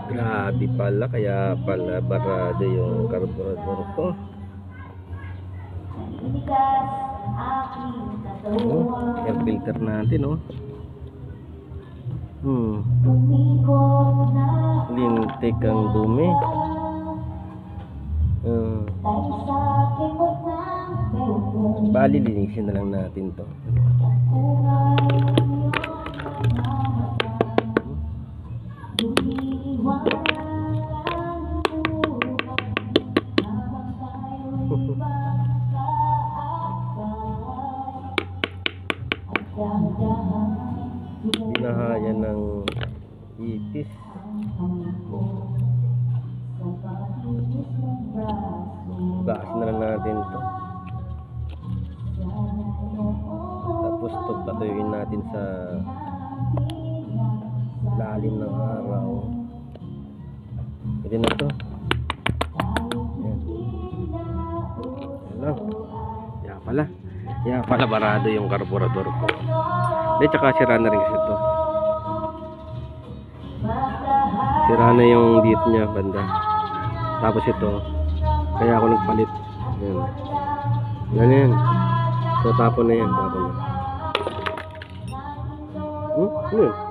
Grabe pala, kaya pala barado yung karburador ko. Air filter natin, oh. Lintik ang dumi. Bali, linisin na lang natin to. Binahaya ng itis. Gas na lang natin to. Tapos to patuyuin natin sa lalim ng araw. Pwede na to. Ayan. Ayan lang. Kaya pala barado yung karburador ko. Di, tsaka sira na rin kasi ito. Sira na yung dito niya banda. Tapos ito, kaya ako nagpalit. Ayan. Yan. So tapon na yan. Tapon na. Ano yun?